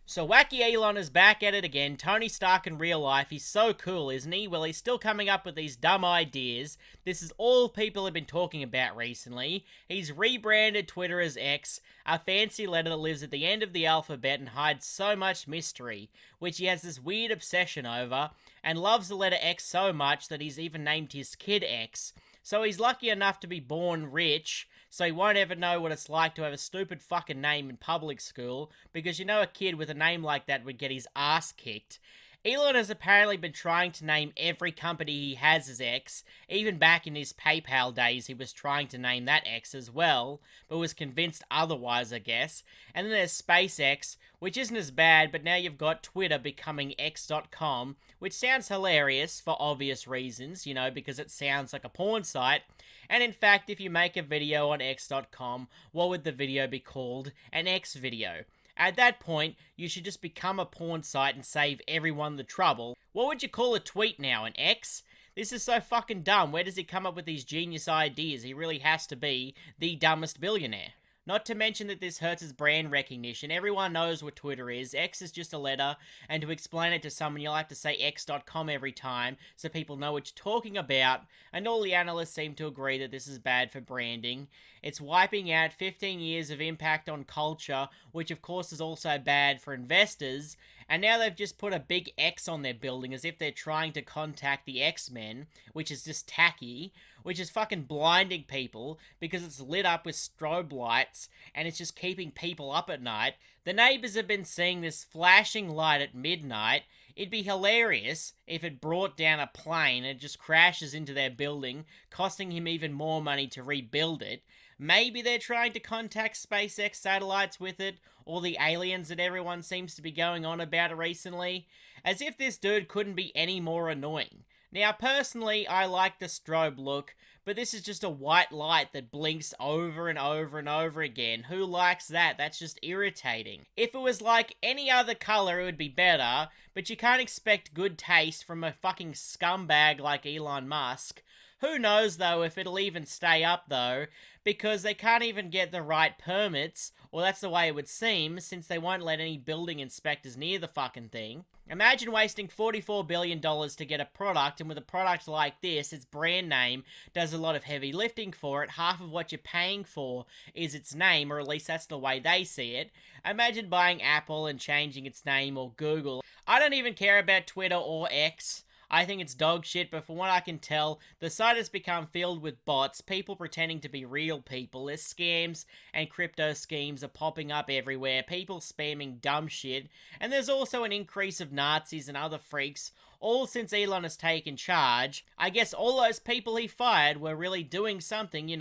So Wacky Elon is back at it again. Tony Stark in real life. He's so cool, isn't he? Well, he's still coming up with these dumb ideas. This is all people have been talking about recently. He's rebranded Twitter as X, a fancy letter that lives at the end of the alphabet and hides so much mystery, which he has this weird obsession over, and loves the letter X so much that he's even named his kid X. So he's lucky enough to be born rich, so he won't ever know what it's like to have a stupid fucking name in public school, because you know a kid with a name like that would get his ass kicked. Elon has apparently been trying to name every company he has as X. Even back in his PayPal days, he was trying to name that X as well, but was convinced otherwise, I guess. And then there's SpaceX, which isn't as bad, but now you've got Twitter becoming X.com, which sounds hilarious for obvious reasons, because it sounds like a porn site. And in fact, if you make a video on X.com, what would the video be called? An X video. At that point, you should just become a porn site and save everyone the trouble. What would you call a tweet now, an X? This is so fucking dumb. Where does he come up with these genius ideas? He really has to be the dumbest billionaire. Not to mention that this hurts his brand recognition. Everyone knows what Twitter is. X is just a letter, and to explain it to someone, you'll have to say X.com every time, so people know what you're talking about, and all the analysts seem to agree that this is bad for branding. It's wiping out 15 years of impact on culture, which of course is also bad for investors, and now they've just put a big X on their building as if they're trying to contact the X-Men, which is just tacky, which is fucking blinding people because it's lit up with strobe lights and it's just keeping people up at night. The neighbors have been seeing this flashing light at midnight. It'd be hilarious if it brought down a plane and it just crashes into their building, costing him even more money to rebuild it. Maybe they're trying to contact SpaceX satellites with it, or the aliens that everyone seems to be going on about recently. As if this dude couldn't be any more annoying. Now, personally, I like the strobe look, but this is just a white light that blinks over and over and over again. Who likes that? That's just irritating. If it was like any other color, it would be better, but you can't expect good taste from a fucking scumbag like Elon Musk. Who knows, though, if it'll even stay up, though, because they can't even get the right permits, or that's the way it would seem, since they won't let any building inspectors near the fucking thing. Imagine wasting $44 billion to get a product, and with a product like this, its brand name does a lot of heavy lifting for it. Half of what you're paying for is its name, or at least that's the way they see it. Imagine buying Apple and changing its name, or Google. I don't even care about Twitter or X. I think it's dog shit, but from what I can tell, the site has become filled with bots, people pretending to be real people. There's scams and crypto schemes are popping up everywhere, people spamming dumb shit, and there's also an increase of Nazis and other freaks, all since Elon has taken charge. I guess all those people he fired were really doing something,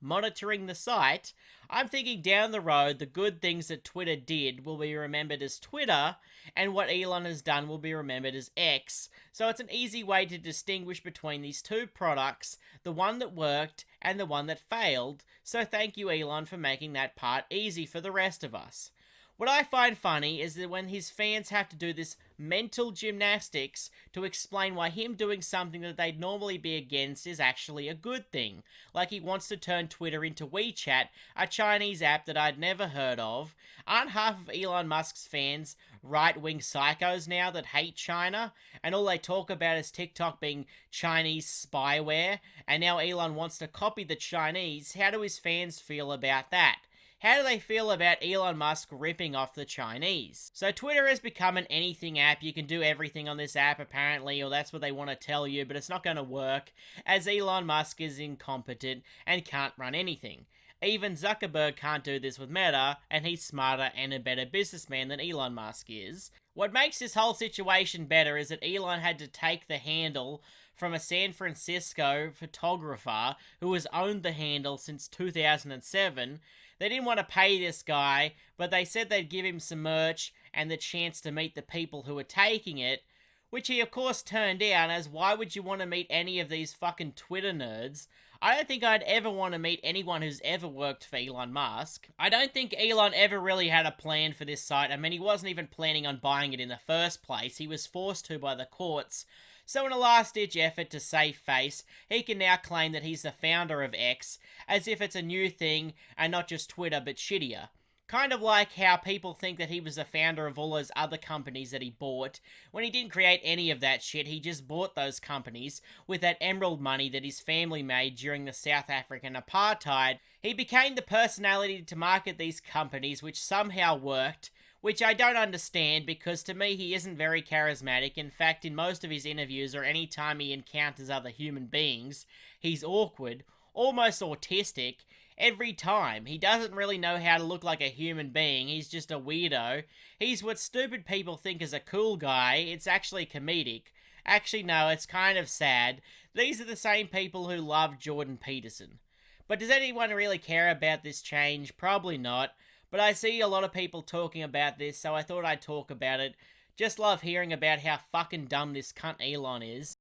monitoring the site. I'm thinking down the road, the good things that Twitter did will be remembered as Twitter, and what Elon has done will be remembered as X. So it's an easy way to distinguish between these two products, the one that worked and the one that failed. So thank you, Elon, for making that part easy for the rest of us. What I find funny is that when his fans have to do this mental gymnastics to explain why him doing something that they'd normally be against is actually a good thing. Like he wants to turn Twitter into WeChat, a Chinese app that I'd never heard of. Aren't half of Elon Musk's fans right-wing psychos now that hate China? And all they talk about is TikTok being Chinese spyware, and now Elon wants to copy the Chinese. How do his fans feel about that? How do they feel about Elon Musk ripping off the Chinese? So Twitter has become an anything app. You can do everything on this app apparently, or that's what they want to tell you, but it's not going to work, as Elon Musk is incompetent and can't run anything. Even Zuckerberg can't do this with Meta, and he's smarter and a better businessman than Elon Musk is. What makes this whole situation better is that Elon had to take the handle from a San Francisco photographer who has owned the handle since 2007. They didn't want to pay this guy, but they said they'd give him some merch and the chance to meet the people who were taking it, which he of course turned down, as why would you want to meet any of these fucking Twitter nerds? I don't think I'd ever want to meet anyone who's ever worked for Elon Musk. I don't think Elon ever really had a plan for this site. I mean, he wasn't even planning on buying it in the first place. He was forced to by the courts. So in a last-ditch effort to save face, he can now claim that he's the founder of X, as if it's a new thing and not just Twitter but shittier. Kind of like how people think that he was the founder of all those other companies that he bought, when he didn't create any of that shit. He just bought those companies with that emerald money that his family made during the South African apartheid. He became the personality to market these companies, which somehow worked, which I don't understand, because to me he isn't very charismatic. In fact, in most of his interviews or any time he encounters other human beings, he's awkward, almost autistic, every time. He doesn't really know how to look like a human being. He's just a weirdo. He's what stupid people think is a cool guy. It's actually comedic. Actually, no, it's kind of sad. These are the same people who love Jordan Peterson. But does anyone really care about this change? Probably not. But I see a lot of people talking about this, so I thought I'd talk about it. Just love hearing about how fucking dumb this cunt Elon is.